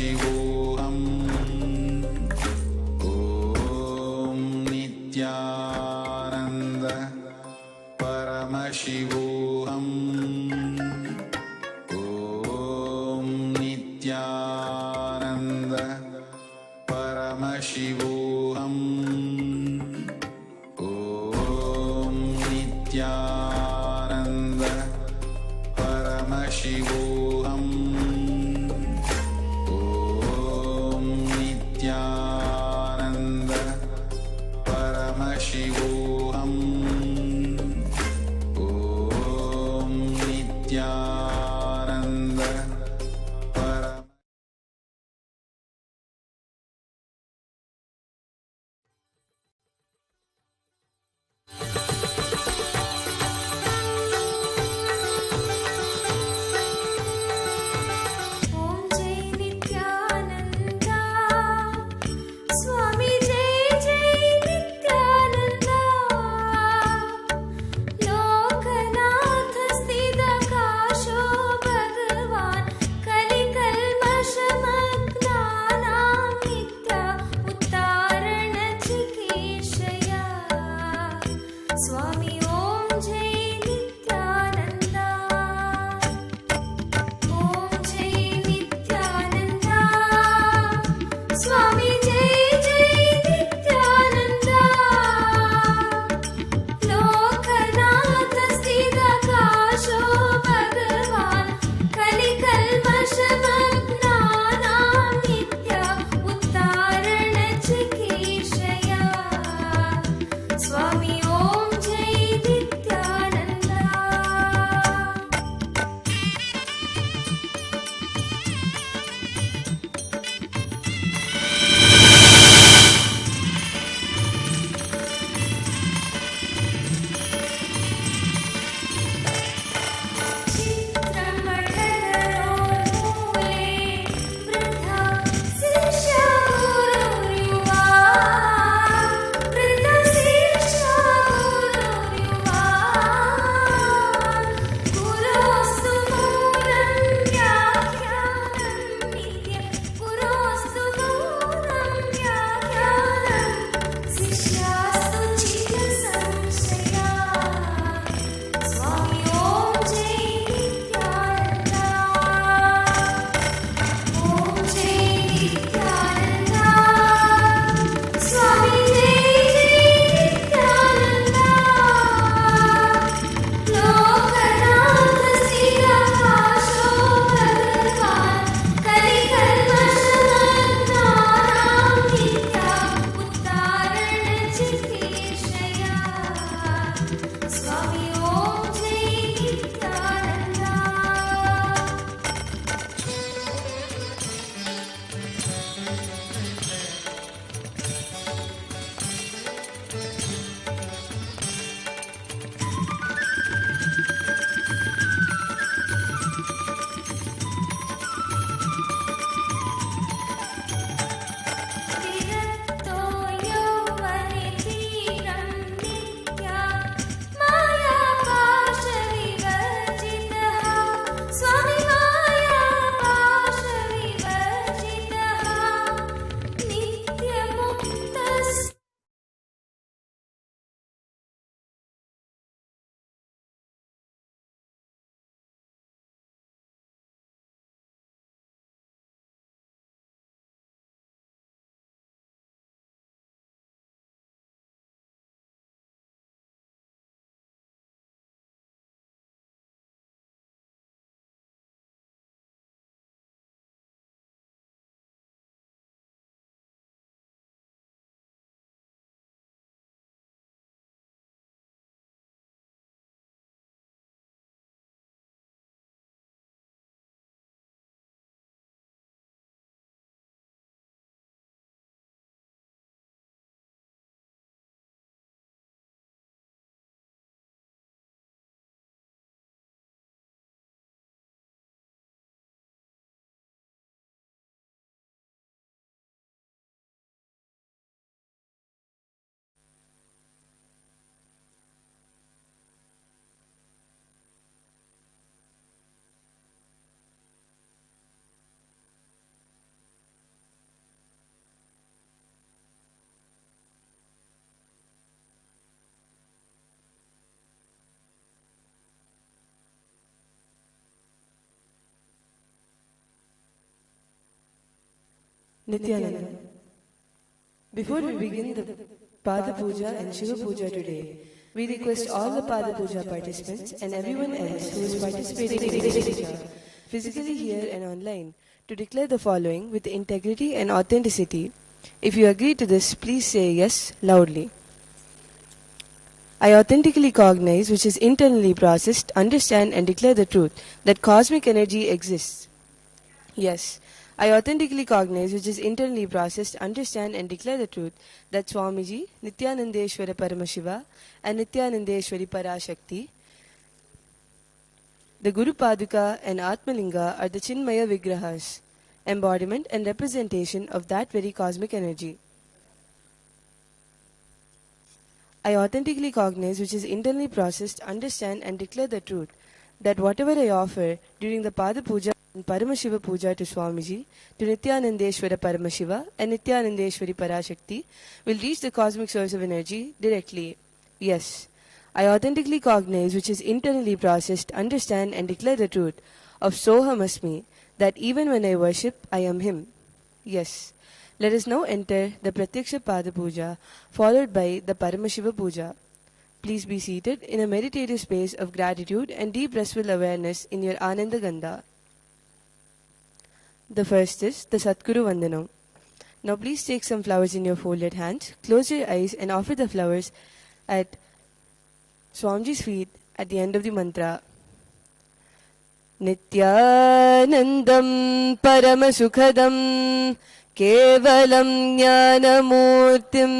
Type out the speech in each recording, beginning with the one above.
परमशिवोऽहम् ॐ नित्यानन्द परमशिवोऽहम् ॐ नित्यानन्द परमशिवोऽहम् ॐ नित्यानन्द परमशिवोऽहम् ॐ नित्यानन्द परमशिवोऽहम् ॐ नित्यानन्द परम Nityananda. Before we begin the Pada Puja and Shiva Puja today, we request all the Pada Puja participants and everyone else who is participating in this puja, physically here and online, to declare the following with integrity and authenticity. If you agree to this, please say yes loudly. I authentically cognize, which is internally processed, understand and declare the truth that cosmic energy exists. Yes, I authentically cognize, which is internally processed, understand and declare the truth that Swamiji, Nityanandeshwara Paramashiva and Nityanandeshwari Parashakti, the Guru Paduka and Atmalinga are the Chinmaya Vigrahas, embodiment and representation of that very cosmic energy. I authentically cognize, which is internally processed, understand and declare the truth that whatever I offer during the Pada Puja and Paramashiva Puja to Swamiji, to Nityanandeshwara Paramashiva and Nityanandeshwari Parashakti will reach the cosmic source of energy directly. Yes, I authentically cognize, which is internally processed, understand and declare the truth of Soham Asmi, that even when I worship, I am Him. Yes. Let us now enter the Pratyaksha Pada Puja, followed by the Paramashiva Puja. Please be seated in a meditative space of gratitude and deep restful awareness in your Ananda Gandha. The first is the Satguru Vandanam. Now please take some flowers in your folded hands, close your eyes and offer the flowers at Swamiji's feet at the end of the mantra. Nityanandam Paramasukhadam Kevalam Jnanamurtim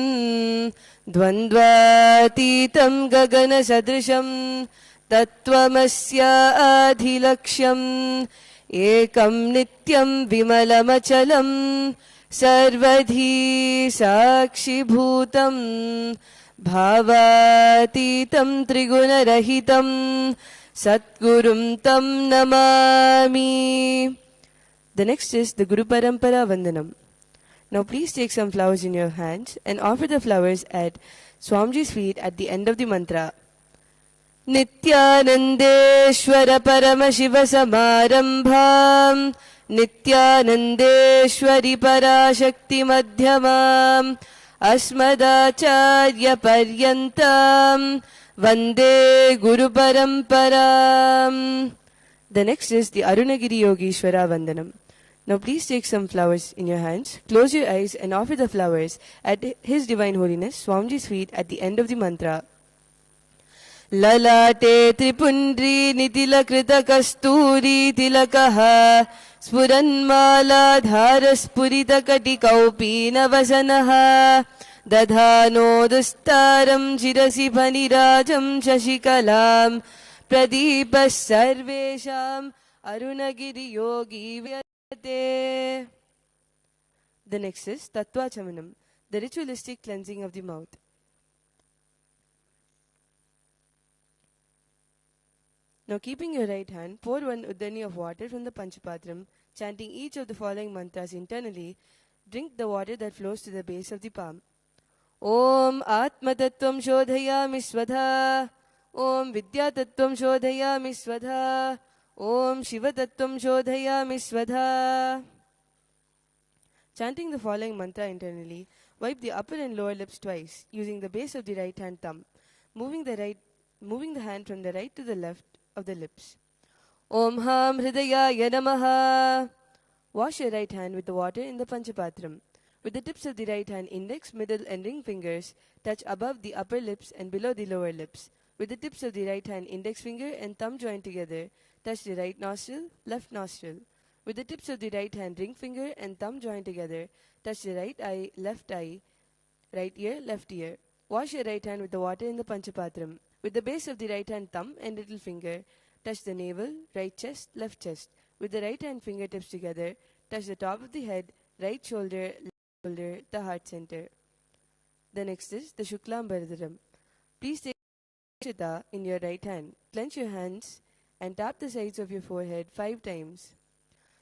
Dvandvatitam Gagana Sadrisham Tattvamasya Adhilaksham Ekam Nityam Vimalamachalam Sarvadhi Sakshi Bhutam Bhavatitam Trigunarahitam Satgurum Tam Namami. The next is the Guru Parampara Vandanam. Now please take some flowers in your hands and offer the flowers at Swamiji's feet at the end of the mantra. Nityanandeshwara Paramashiva Samarambham Nityanandeshwari Parashakti Madhyamam Asmadacharya Paryantam Vande Guru Paramparam. The next is the Arunagiri Yogishwara Vandanam. Now please take some flowers in your hands, close your eyes and offer the flowers at His Divine Holiness Swamiji's feet at the end of the mantra. Lalate Tripundri Nitila Krita Kasturi Tilakaha Spuranmala Dharaspurita Katikaupina Vasanaha Dadhano Dustaram Chirasi Bhanirajam Shashikalam Pradipas Sarvesham Arunagiri Yogi Vyate. The next is Tattva Chamanam, the ritualistic cleansing of the mouth. Now keeping your right hand, pour one uddani of water from the Panchapatram, chanting each of the following mantras internally. Drink the water that flows to the base of the palm. Om Atma Tattvam Shodhayami Svadha. Om Vidya Tattvam Shodhayami Svadha. Om Shiva Tattvam Shodhayami Svadha. Chanting the following mantra internally, wipe the upper and lower lips twice using the base of the right hand thumb, moving the hand from the right to the left of the lips. Om Ham Hridayaya Namaha. Wash your right hand with the water in the Panchapatram. With the tips of the right hand index, middle and ring fingers touch above the upper lips and below the lower lips. With the tips of the right hand index finger and thumb joined together, touch the right nostril, left nostril. With the tips of the right hand ring finger and thumb joined together, touch the right eye, right ear, left ear. Wash your right hand with the water in the Panchapatram. With the base of the right hand thumb and little finger, touch the navel, right chest, left chest. With the right hand fingertips together, touch the top of the head, right shoulder, left shoulder, the heart center. The next is the Shuklam Bharadaram. Please take Shita in your right hand. Clench your hands and tap the sides of your forehead 5 times.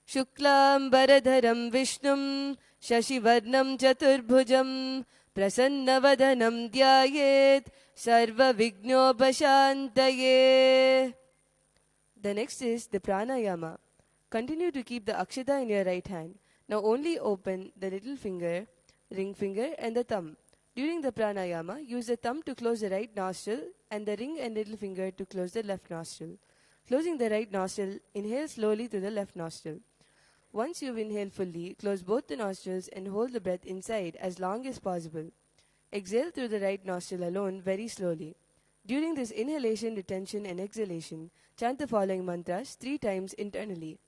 Shuklam Bharadharam Vishnum Shashivarnam Chaturbhujam Prasannavadanam Dhyayet Sarva Vignopashantaye. The next is the Pranayama. Continue to keep the Akshata in your right hand. Now only open the little finger, ring finger and the thumb. During the pranayama, use the thumb to close the right nostril and the ring and little finger to close the left nostril. Closing the right nostril, inhale slowly through the left nostril. Once you've inhaled fully, close both the nostrils and hold the breath inside as long as possible. Exhale through the right nostril alone very slowly. During this inhalation, retention and exhalation, chant the following mantras 3 times internally.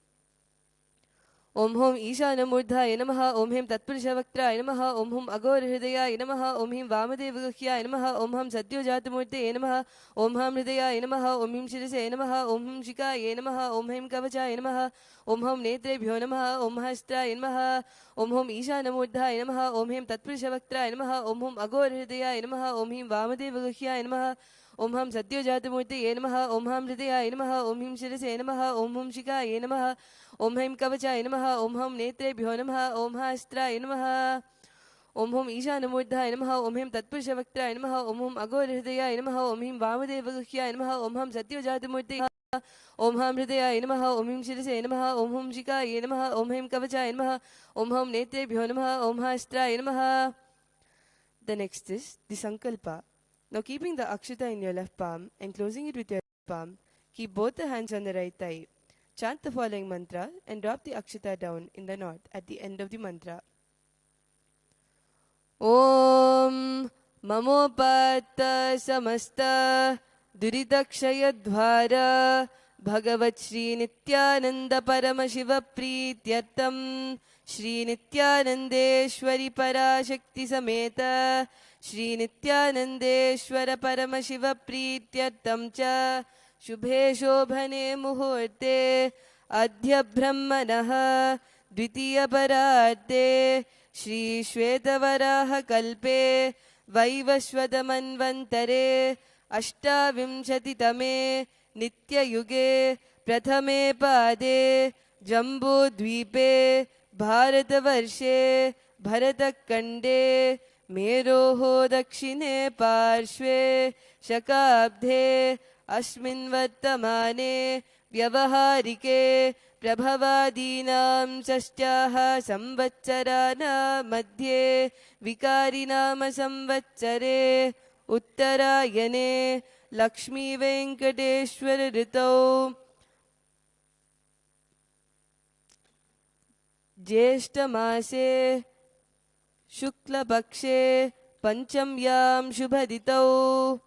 Om Hum Ishanamurdhaye Namaha, Om Him Tatpurushavakraye Namaha, Om Hum Aghorahridayaye Namaha, Om Him Vamadevagahyaye Namaha, Om Hum Satyojatamurtaye Namaha, Om Hum Hridayaye Namaha, Om Him Shirase Namaha, Om Hum Shikaye Namaha, Om Him Kavachaye Namaha, Om Hum Netrebhyo Namaha, Om Hastraye Namaha, Om Hum Ishanamurdhaye Namaha, Om Him Tatpurushavakraye Namaha, Om Hum Aghorahridayaye Namaha, Om Him Vamadevagahyaye Namaha, Om Hum Satyojatamurtaye Namaha, Om Hum Hridayaye Namaha, Om Him Shirase Namaha, Om Hum Shikaye Namaha, Om Him Kavachaye Namaha, Om Hum Netrebhyo Namaha, Om Hastraye Namaha, Om Hum Ishanamurdhaye Namaha, Om Him Tatpurushavakraye Namaha, Om Hum Aghorahridayaye Namaha, Om Him Vamadevagahyaye Namaha, Om Hum Satyojatamurtaye Namaha, Om Hum Hridayaye Namaha, Om Him Shirase Namaha, Om Hum Shikaye Namaha, Om Him Kavachaye Namaha, Om Hum Netrebhyo Namaha, Om Hastraye Namaha. The next is the Sankalpa. Now keeping the Akshata in your left palm and closing it with your right palm, keep both the hands on the right thigh. Chant the following mantra and drop the Akshata down in the knot at the end of the mantra. Om Mamopata Samasta Duritakshayadvara Bhagavat Shri Nityananda Paramashiva Prityartam Shri Nityanandeshwari Parashakti Sameta Shri Nityanandeshwara Paramashiva Prityartam Cha Shubhe Shobhane Muhurte Adhya Brahmanah Dvitiya Pararte Shri Shvetavaraha Kalpe Vaivashvadamanvantare Ashtavimshatitame Nitya Yuge Prathame Pade Jambu Dvipe Bharatavarshe Bharatakande Meroho Dakshine Parshve Shakabdhe Asmin Vartamane Vyavaharike Prabhavadinam Sastyaha Samvatsarana Madhye Vikarinama Samvatsare Uttarayane Lakshmi Venkateshwara Ritau Jeshtamase Shukla Pakshe Panchamyam Shubhaditau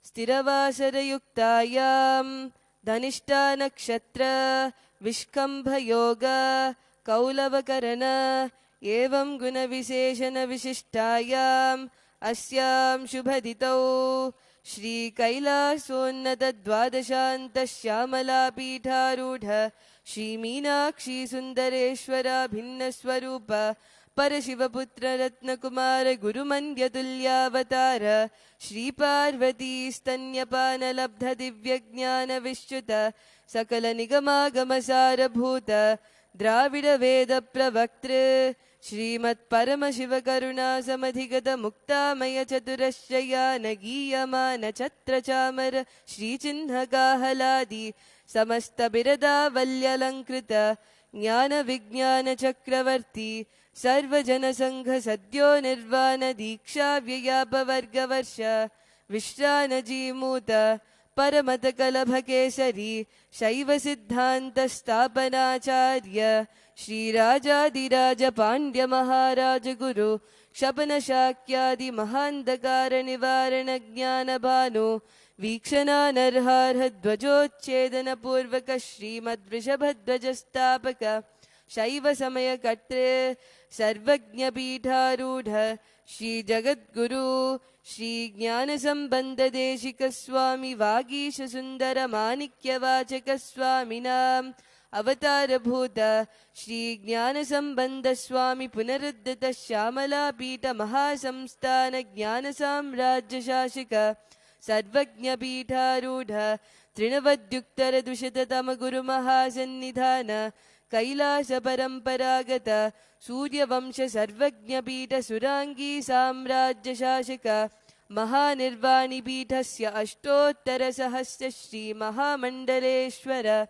Stiravasarayuktayam Dhanishta Nakshatra Vishkambha Yoga Kaulavakarana Evam Guna Visheshana Vishishtayam Asyam Shubhaditau Shri Kailasonnata Dvadashanta Shyamala Pitharudha Shri Meenakshi Sundareshwara Bhinna Swarupa Parashivaputra Ratnakumara Gurumandhyatulyavatara Shri Parvati Stanyapana Labdha Divyajnana Vishchuta Sakala Nigamagamasara Bhuta Dravida Veda Pravaktra Shrimat Paramashiva Karuna Samadhigata Muktamaya Chaturashaya Nagiyamana Chatra Chamara Shri Chinhaka Haladi Samasta Birada Valyalankrita Jnana Vijnana Chakravarti Sarva Jana Sangha Sadyo Nirvana Diksha Vyayapa Vargavarsha Vishrana Jimuta Paramata Kalabha Kesari Shaiva Siddhanta Stapanacharya Shri Rajadiraja Pandya Maharaja Guru Shapana Shakyadi Mahandakara Nivarana Jnana Bhanu Vikshana Narharha Dvajochedana Purvaka Shrimad Vrishabhadvajastapaka Shaiva Samaya Katre Sarvajna Pitharudha Shri Jagadguru Shri Jnana Sambandha Deshika Swami Vagisha Sundara Manikya Vachaka Swaminam Avatara Bhuta Shri Jnana Sambandha Swami Punaruddhata Shyamala Pita Mahasamsthana Jnana Samrajya Shashika Sarvajna Pitharudha Trinavadyuktara Dushatatama Guru Mahasannidhana Kailasa Paramparagata Surya Vamsha Sarvajna Pita Surangi Samrajya Shashika Mahanirvani Pitasya Ashtottara Sahasya Shri Mahamandaleshwara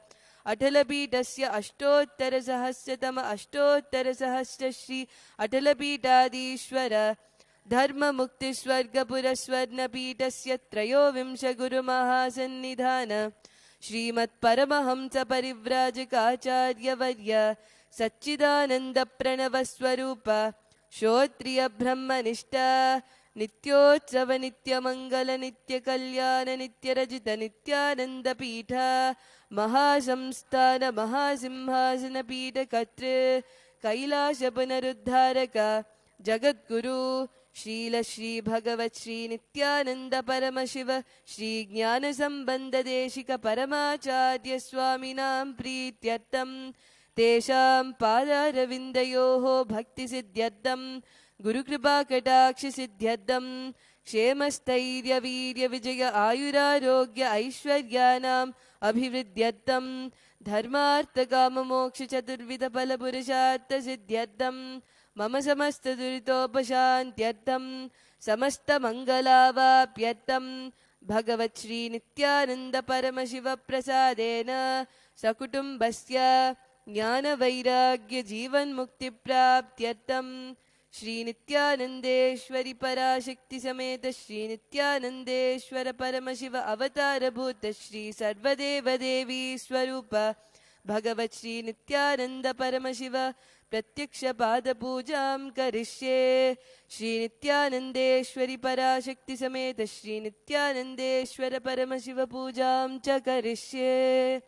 अटलपीठस्य अष्टोत्तरसहस्रश्री अटलपीठाधीश्वर धर्ममुक्तिस्वर्गपुरस्वर्णपीठस्य त्रयोविंश गुरुमहासन्निधान श्रीमत्परमहंस परिव्राजकाचार्यवर्य सच्चिदानन्दप्रणवस्वरूप श्रोत्रिय ब्रह्मनिष्ठ नित्योत्सव नित्यमङ्गल नित्यकल्याण नित्यरजित नित्यानन्दपीठ महासंस्थान महासिंहासन पीठकर्तृ कैलास पुनरुद्धारक जगद्गुरु श्रील श्री भगवत् श्री नित्यानंद परमशिव श्री ज्ञान संबंध देशिक परमाचार्य स्वामिनां प्रीत्यर्थं तेषां पादारविन्दयोः भक्ति सिद्ध्यर्थं गुरुकृपा कटाक्ष सिद्ध्यर्थं क्षेमस्थैर्य वीर्य विजय आयुरारोग्य ऐश्वर्याणाम् अभिवृद्ध्यर्थं धर्मार्थ काम मोक्ष चतुर्विध फल पुरुषार्थ सिद्ध्यर्थं मम समस्त दुरितोपशान्त्यर्थं समस्त मंगलावाप्यर्थं भगवत् श्री नित्यानंद परमशिव प्रसादेन सकुटुम्बस्य ज्ञान वैराग्य जीवन मुक्ति प्राप्त्यर्थं श्री नित्यानंदेश्वरी पराशक्ति समेत श्री नित्यानंदेश्वर परमशिव अवतार भूत श्री सर्वदेव देवी स्वरूप भगवत् श्री नित्यानंद परमशिव प्रत्यक्ष पाद पूजां करिष्ये श्री नित्यानंदेश्वरी पराशक्ति समेत श्री नित्यानंदेश्वर परमशिव पूजां च करिष्ये.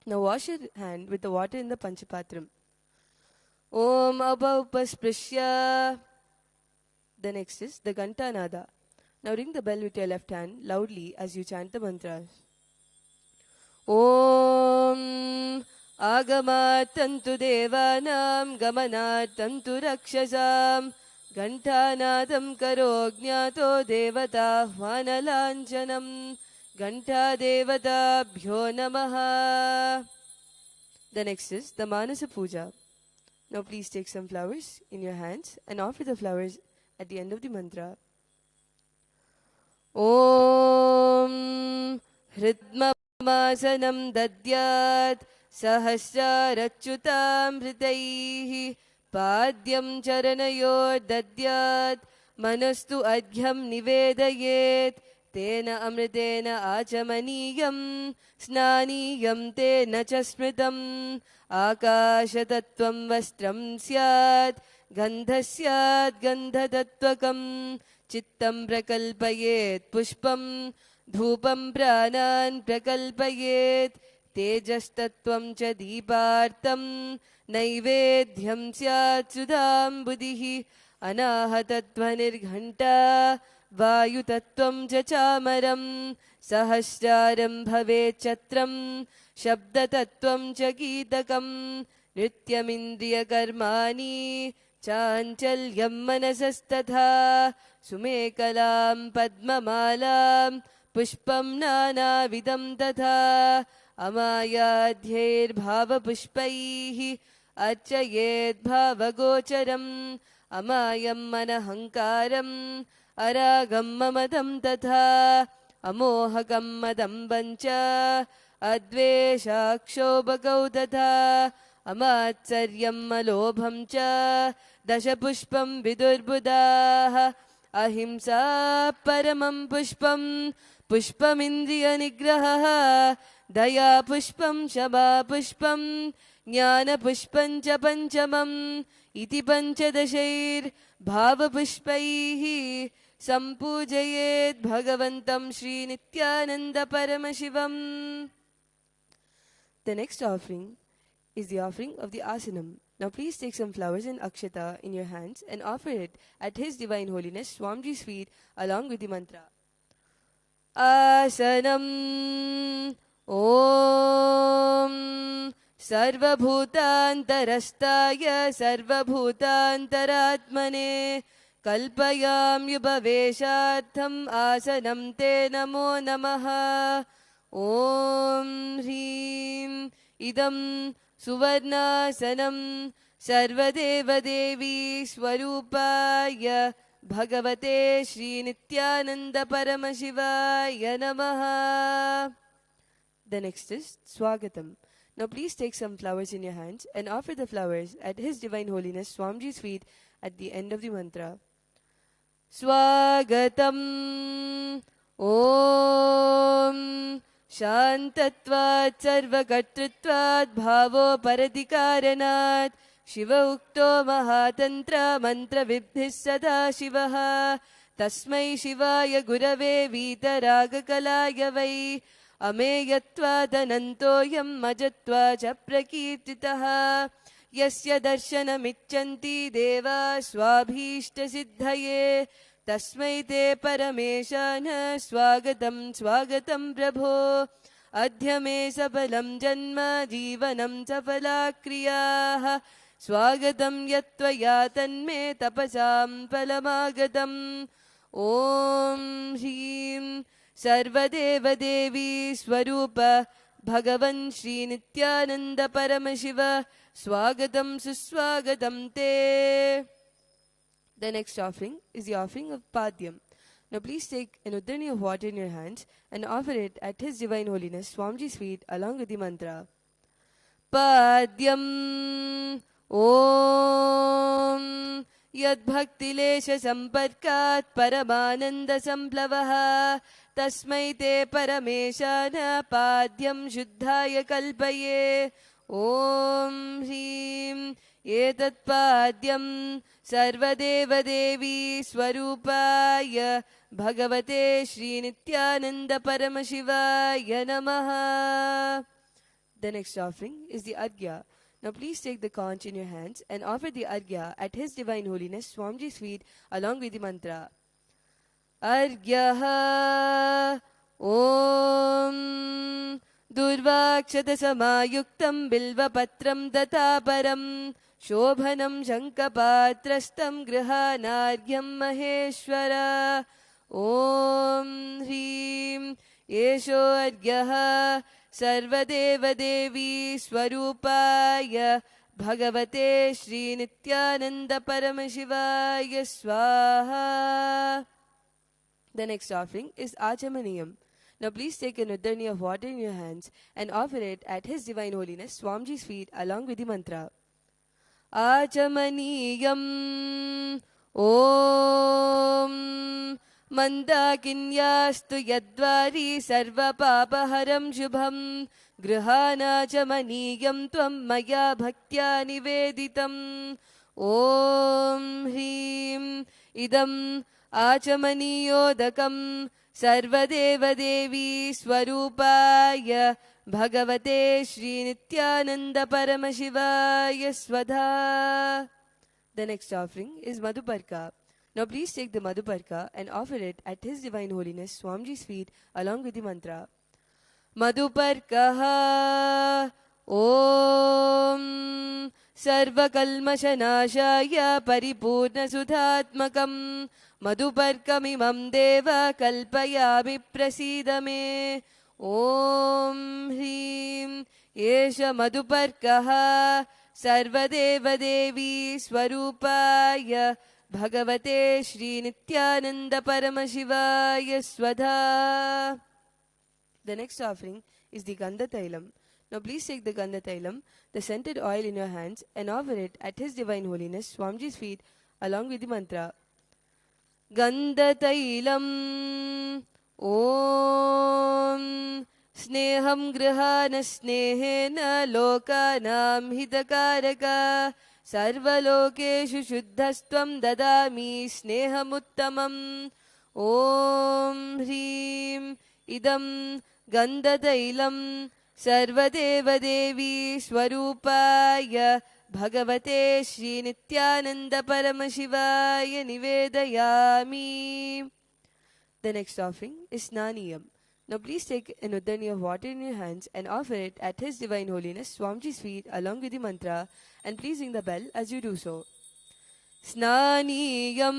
Now wash your hand with the water in the panchapatram. Om abhaupasprisya. The next is the Gantanada. Now ring the bell with your left hand loudly as you chant the mantras. Om Agamatantu Devanam Gamanatantu Rakshasam Gantanadam Karo Jnato Devata Hvanalanchanam Ganta Devata Bhyo Namaha. The next is the Manasa Puja. Now please take some flowers in your hands and offer the flowers at the end of the mantra. Om Hridmamasanam Dadyat Sahasrarachyutam Hritaihi Padyam Charanayor Dadyat Manastu Adhyam Nivedayet Tena Amritena Achamaniyam Snaniyam Tena Chasmritam Akashatattvam Vastram Syat Gandhasyat Gandhatatvakam Chittam Prakalpayet Pushpam Dhupam Pranan Prakalpayet Tejastattvam Cha Deepartam Naivedhyam Syat Sudham Buddhihi Anahatattvanirghanta Vayutattvam Cha Chamaram Sahasraram Bhavet Chatram Shabdatattvam Cha Geetakam Nityamindriya Karmani Chanchalyam Manasastatha Sumekalam Padmamalam Pushpam Nana Vidam Tatha Amayadhyir Bhava Pushpaihi Archayet Bhava Gocharam Amayam Manahankaram Aragam Mamadam Tatha Amohakam Madam Bancha Adveshakshobhagau Tatha Amatsaryam Malobham Cha Dashapushpam Vidurbudah Ahimsa Paramam Pushpam Pushpam Indriya Nigraha Daya Pushpam Shama Pushpam Jnana Pushpam Cha Panchamam Iti Panchadashair Bhava Pushpaihi Sampujayet Bhagavantam Shri Nityananda Paramashivam. The next offering is the offering of the Asanam. Now please take some flowers and akshata in your hands and offer it at His Divine Holiness Swamiji's feet along with the mantra. Asanam Om Sarvabhutantarastaya Sarvabhutantaratmane Kalpayam Yubhaveshatham Asanam Te Namo Namaha. Om Hrim Idam Suvarnasanam Sarvadeva Devi Swarupaya Bhagavate Shri Nityananda Paramashivaya Namaha. The next is Swagatam. Now please take some flowers in your hands and offer the flowers at His Divine Holiness Swamiji's feet at the end of the mantra. Swagatam Om Shantatvat Sarvakartritvat Bhavo Paradikaranat Shiva Ukto Mahatantra Mantra Vibhis Sada Shivaha Tasmai Shivaya Gurave Vitaraga Kalaya Vai Ameyatvadanantoyam Majatva Chaprakirtitaha Yasya Darshanamichanti Deva Swabhishta Siddhaye Tasmai Te Parameshana Swagatam Swagatam Prabho Adhyame Sapalam Janma Jivanam Safala Kriyaha Swagatam Yatvaya Tanme Tapasam Palamagatam Om Shrim Sarvadeva Devi Swarupa Bhagavan Shri Nityananda Paramashiva Swagatam Suswagatam Te. The next offering is the offering of Padyam. Now please take an uddhani of water in your hands and offer it at His Divine Holiness Swamiji's feet along with the mantra. Padyam Om Yad Bhakti Lesha Samparkat Paramananda Samplavaha Tasmai Te Parameshana Padyam Shuddhaya Kalpaye Om Hrim Etat Padyam Sarvadeva Devi Swarupaya Bhagavate Shri Nityananda Paramashivaya Namaha. The next offering is the Arghya. Now please take the conch in your hands and offer the Arghya at His Divine Holiness Swamiji's feet along with the mantra. Arghyaha Om Durvakshata Samayuktam Bilva Patram Dataparam Shobhanam Shankapatrastam Grihanargyam Maheshwara Om Hrim Yesho Argyaha Sarvadeva Devi Swarupaya Bhagavate Shri Nityananda Paramashivaya Swaha. The next offering is Achamaniyam. Now please take an uddhani of water in your hands and offer it at His Divine Holiness Swamiji's feet along with the mantra. Achamaniyam Om Mandakinyastu Yadvari Sarva Papaharam Shubham Grihanachamaniyam Tvam Maya Bhaktya Niveditam Om Hrim Idam Achamaniyodakam Sarvadeva Devi Swarupaya Bhagavate Shri Nityananda Paramashivaya Swadha. The next offering is Madhuparka. Now please take the Madhuparka and offer it at His Divine Holiness Swamiji's feet along with the mantra. Madhuparkaha Om Sarvakalmashanashaya Paripurna Sudhatmakam Madhuparkamimam Deva Kalpayami Prasidame Om Hrim Yesha Madhuparkaha Sarvadeva Devi Swarupaya Bhagavate Shri Nityananda Paramashivaya Swadha. The next offering is the Gandha Tailam. Now please take the Gandha Tailam, the scented oil in your hands, and offer it at His Divine Holiness Swamiji's feet along with the mantra. Gandha Tailam Om Sneham Grihana Snehena Lokanam Hitakaraka Sarvalokeshu Shuddhastvam Dadami Snehamuttamam Om Hrim Idam Gandhatailam Sarvadeva Devi Swarupaya Bhagavate Shri Nityananda Paramashivaya Nivedayami. The next offering is Snaniyam. Now please take an uddhani of water in your hands and offer it at His Divine Holiness Swamiji's feet along with the mantra, and please ring the bell as you do so. Snaniyam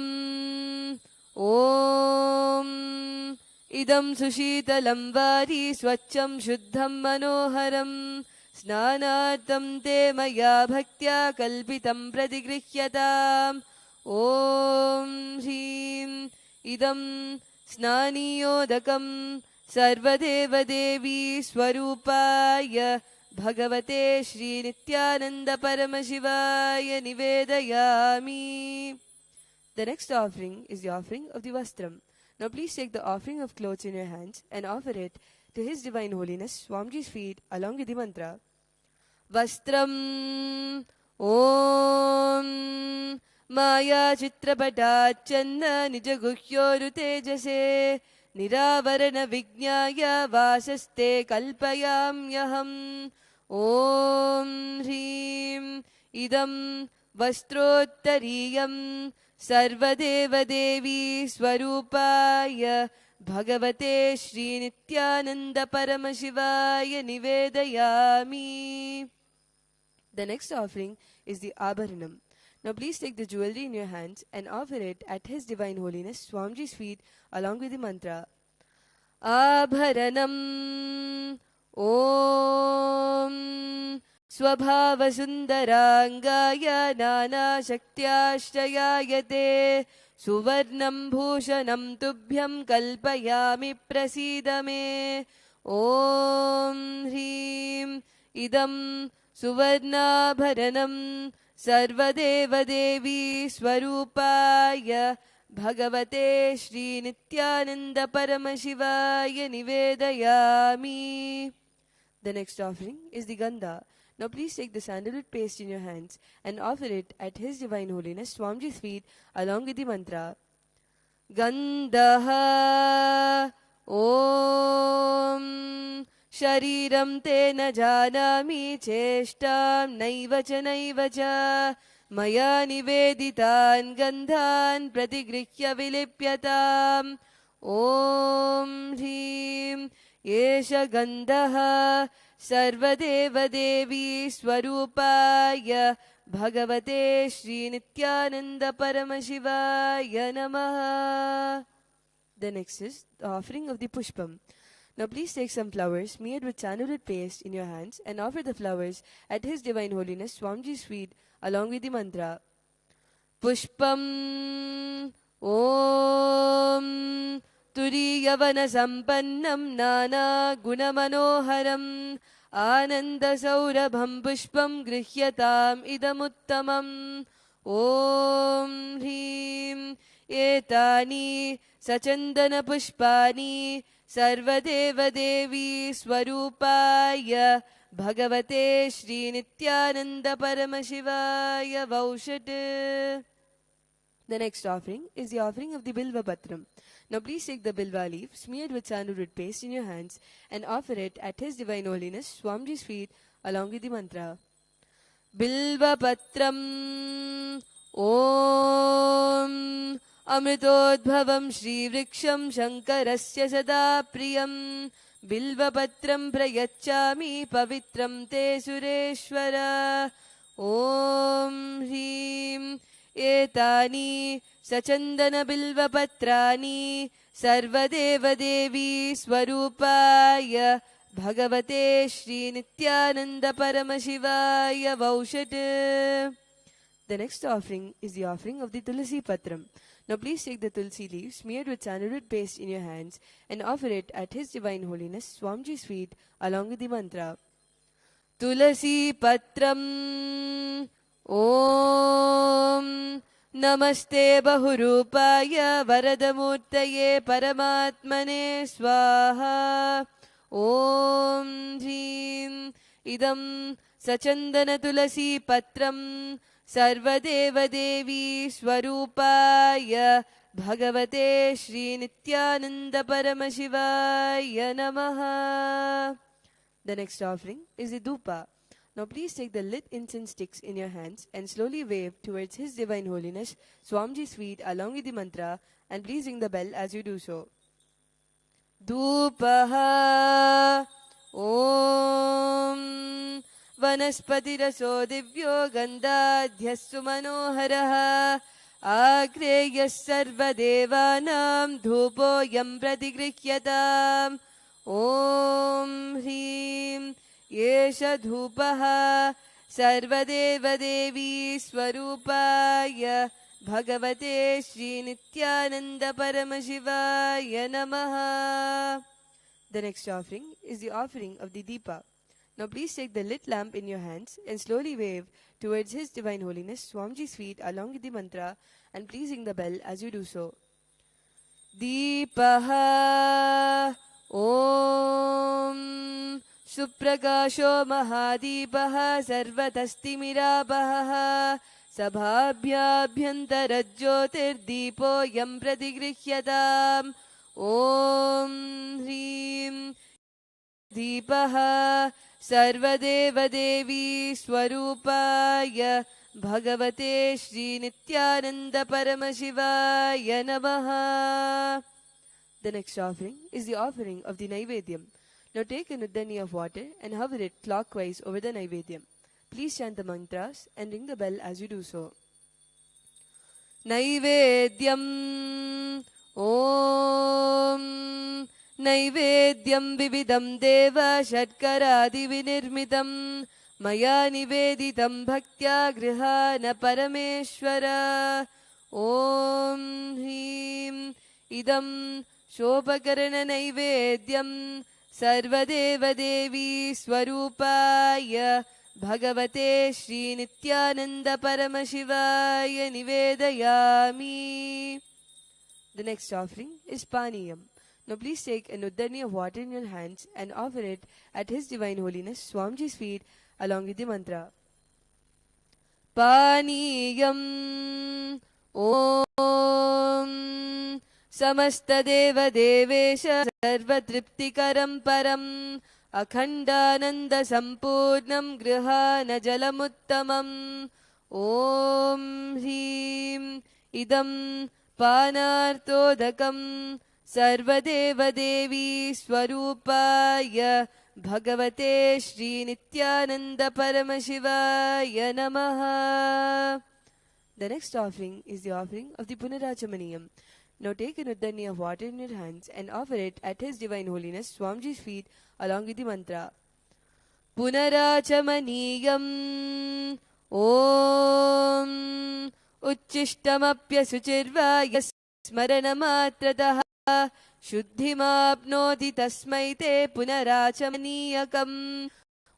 Om Idam Sushitalam Vari Swacham Shuddham Manoharam Snanatam Te Maya Bhaktya Kalpitam Pradigrihyatam Om Hrim Idam Snaniyodakam सर्वदेवदेवी स्वरूपाय भगवते श्रीनित्यानन्दपरमशिवाय निवेदयामि. The next offering is the offering of the Vastram. Now please take the offering of clothes in your hands and offer it to His Divine Holiness Swamiji's feet along with the mantra. Vastram Om Maya Chitrapatatchanna Nijaguhyoru Tejase Niravarana Vijnaya Vasaste Kalpayamyaham. Om Hrim Idam Vastrottariyam सर्वदेवदेवी स्वरूपाय भगवते श्रीनित्यानन्दपरमशिवाय निवेदयामि. The next offering is the Abharanam. Now please take the jewelry in your hands and offer it at His Divine Holiness Swamiji's feet along with the mantra. Abharanam Om स्वभावसुन्दराङ्गाय नानाशक्त्याश्रयायते सुवर्णं भूषणं तुभ्यं कल्पयामि प्रसीद मे. ॐ ह्रीं इदं सुवर्णाभरणं सर्वदेवदेवी स्वरूपाय भगवते श्रीनित्यानन्दपरमशिवाय निवेदयामि. The next offering is the Gandha. Now please take the sandalwood paste in your hands and offer it at His Divine Holiness Swamiji's feet along with the mantra. Gandha Om Shariram te na janami cheshtam naiva cha maya niveditan gandhan pratigrihya vilipyatam. Om Hrim Yesha Gandha सर्वदेवदेवी स्वरूपाय भगवते श्रीनित्यानन्दपरमशिवाय नमः. The next is the offering of the Pushpam. Now please take some flowers made with sandalwood paste in your hands and offer the flowers at His Divine Holiness Swamiji's feet along with the mantra. Pushpam Om तुरीयवनसम्पन्नं नानागुणमनोहरम् आनन्दसौरभं पुष्पं गृह्यताम् इदमुत्तमम्. ॐ ह्रीं एतानि सचन्दनपुष्पाणि सर्वदेवदेवी स्वरूपाय भगवते श्रीनित्यानन्दपरमशिवाय वौषट्. The next offering is the offering of the Bilva Patram. Now please take the Bilva leaf smeared with sandalwood paste in your hands and offer it at His Divine Holiness Swamiji's feet along with the mantra. Bilva Patram Om Amritodbhavam Shri Vriksham Shankarasya Sada Priyam Bilva Patram Prayachami Pavitram Te Sureshwara. Om Hrim एतानि सचन्दनबिल्वपत्राणि सर्वदेवदेवी स्वरूपाय भगवते श्रीनित्यानन्दपरमशिवाय वौषट्. The next offering is the offering of the Tulsi Patram. Now please take the Tulsi leaf smeared with sandalwood paste in your hands and offer it at His Divine Holiness Swamiji's feet along with the mantra. Tulsi Patram Om Namaste Bahurupaya Varadamurtaye Paramatmane Swaha. Om Hrim Idam Sachandana Tulasi Patram Sarvadevadevi Swarupaya Bhagavate Shri Nityananda Paramashivaya Namaha. The next offering is the Dhupa. Now please take the lit incense sticks in your hands and slowly wave towards His Divine Holiness Swamiji's feet along with the mantra, and please ring the bell as you do so. Dhupaha Om Vanaspatiraso Divyo Gandhadhyassu Manoharaha Agreyas Sarvadevanam Dhupo Yam Pratigrihyatam. Om Hrim Yesha Dhupaha Sarvadevadevi Swarupaya Bhagavate Shri Nityananda Paramashivaya Namaha. The next offering is the offering of the Deepa. Now please take the lit lamp in your hands and slowly wave towards His Divine Holiness Swamiji's feet along with the mantra and please ring the bell as you do so. Deepaha Om Suprakasho Mahadīpaha Sarvatastimiراpaha Sabhabhyabhyantarajyotirdeepo yam pratigrihyatam Om Hrim Deepaha Sarvadeva Devi Swarupaya Bhagavate Shri Nityananda Paramashivaya Namaha. The next offering is the offering of the Naivedyam. Now take a nuddani of water and hover it clockwise over the Naivedyam. Please chant the mantras and ring the bell as you do so. Naivedyam Om Naivedyam Vividam Deva Shatkaradi Vinirmitam Maya Niveditam Bhaktya Grihana Parameshwara Om Hrim Idam Shopakarana Naivedyam Sarvadeva Devi Swarupaya Bhagavate Shri Nityananda Paramashivaya Nivedayami. The next offering is Paniyam. Now please take a nuddani of water in your hands and offer it at His Divine Holiness Swamiji's feet along with the mantra. Paniyam Om Samastadeva Devesha Sarvatriptikaram Param Akhandananda Sampurnam Grihana Jalamuttamam Om Hrim Idam Panartodakam Sarvadeva Devi Swarupaya Bhagavate Shri Nityananda Paramashivaya Namaha. The next offering is the offering of the Punarachamaniyam. Now take a nuddani of water in your hands and offer it at His Divine Holiness Swamiji's feet along with the mantra. Punarachamaniyam Om Uchishtamapya Suchirvaya Smaranamatrataha Shuddhimapnoti Tasmai Te Punarachamaniyakam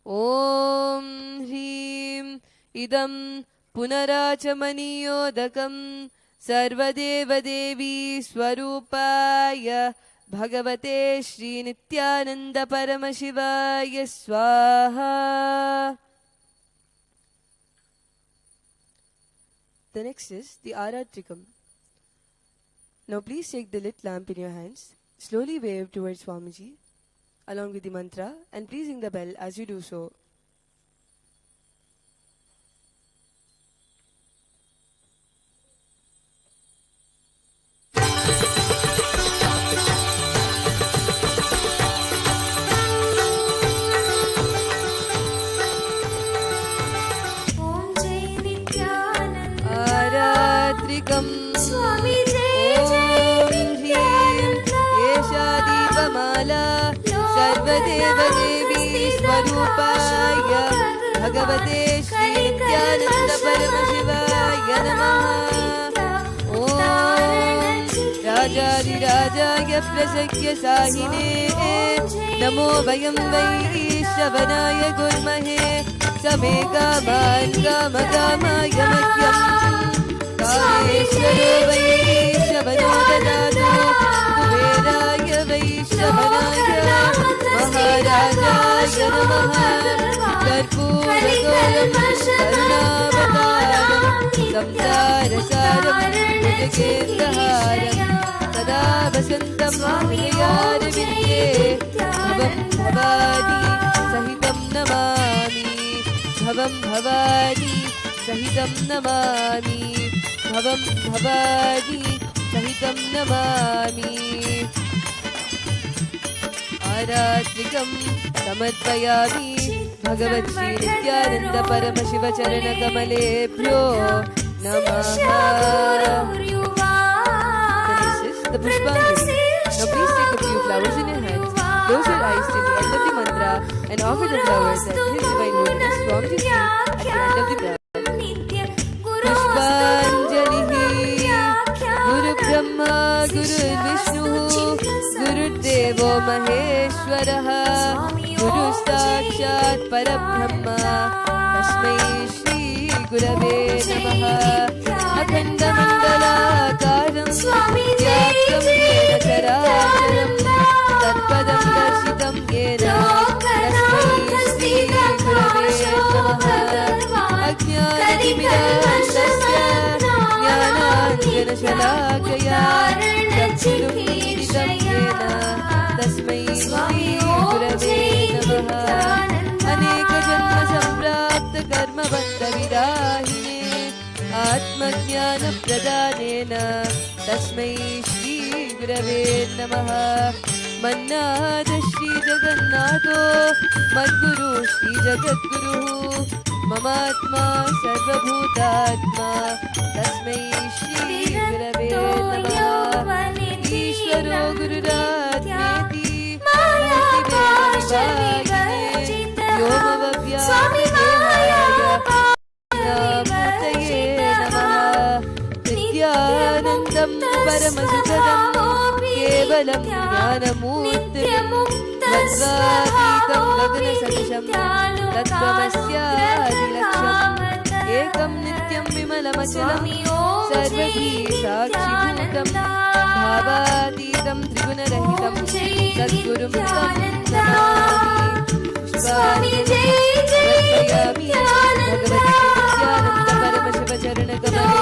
Om Hrim Idam Punarachamaniyodakam Sarvadeva Devi Swarupaya Bhagavate Shri Nityananda Paramashivaya Swaha. The next is the Aratrikam. Now please take the lit lamp in your hands, slowly wave towards Swamiji along with the mantra and please ring the bell as you do so. Swami Jai Jai Nityananda Yesha Deepamala Sarvadeva Devi Swarupaya Bhagavate Shri Nityananda Paramashivaya Namaha. Om Rajadi Rajaya Prasakya Sahine Namo Vayam Vai Shavanaya Gurmahe Same Kaman Kama Kama Yamakyam Kameshwaro Vaishravano Dadadu Kuberaya Vaishravanaya Maharajaya Namaha. Karpuragoram Karunavataram Samsarasaram Bhujagendraharam Sada Vasantam Hridayarvindye Bhavam Bhavani Sahitam Namami Bhavam Bhavani Sahitam Namami Bhavam Bhavani Sahitam Namami. Aratrikam Samarpayami Bhagavat Shri Nityananda Paramashiva Charana Kamalebhyo Namaha. This is the Pushpanjali. Now please take a few flowers in your hands, close your eyes till the end of the mantra and offer the flowers at His Divine Holiness Swamiji's feet at the end of the prayer. Pushpanjali Guru Brahma Guru Vishnu Guru Devo Maheshwara परमेश्वरः गुरुसाक्षात् परब्रह्म तस्मै श्री गुरवे नमः अखण्डमण्डलाकारं व्याप्तं येन चराचरं तत्पदं दर्शितं येन तस्मै श्री गुरवे नमः अज्ञानतिमिरान्धस्य ज्ञानाञ्जनशलाकया चक्षुरुन्मिलितं येन तस्मै श्री गुरवे नमः अनेकजन्मसम्प्राप्तकर्मबन्धविदाहिने आत्मज्ञानप्रदानेन तस्मै श्री गुरवे नमः मन्नाथ श्रीजगन्नाथो मद्गुरु श्रीजगद्गुरुः ममात्मा सर्वभूतात्मा तस्मै श्री गुरवे नमः ईश्वरो गुरुरात्मेति मूर्तिभेदविभागिने व्योमव्याप्तदेहाय मूर्तये नमः नित्यानन्दं परमसुखदं केवलं ज्ञानमूर्तिं मध्वातीतं गगनसदृशं तत्त्वमस्यादिलक्ष्यम् एकं नित्यं विमलमचलं सर्वधी साक्षिभूतं भावातीतं त्रिगुणरहितं सद्गुरुं तं नमामि पुष्पाणि भगवती नित्यानन्द परमशिवचरणकमले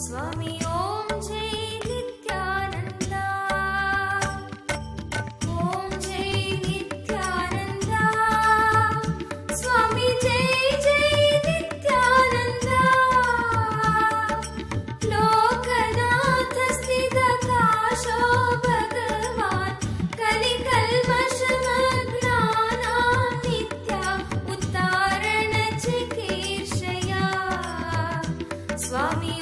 स्वामी ओम जय नित्यानंद ओम जय नित्यानंद स्वामी जय जय नित्यानंद लोकनाथ स्थितकाशो भगवान् कलिकल्मषमग्नानां नित्या उद्धारण चिकीर्षया स्वामी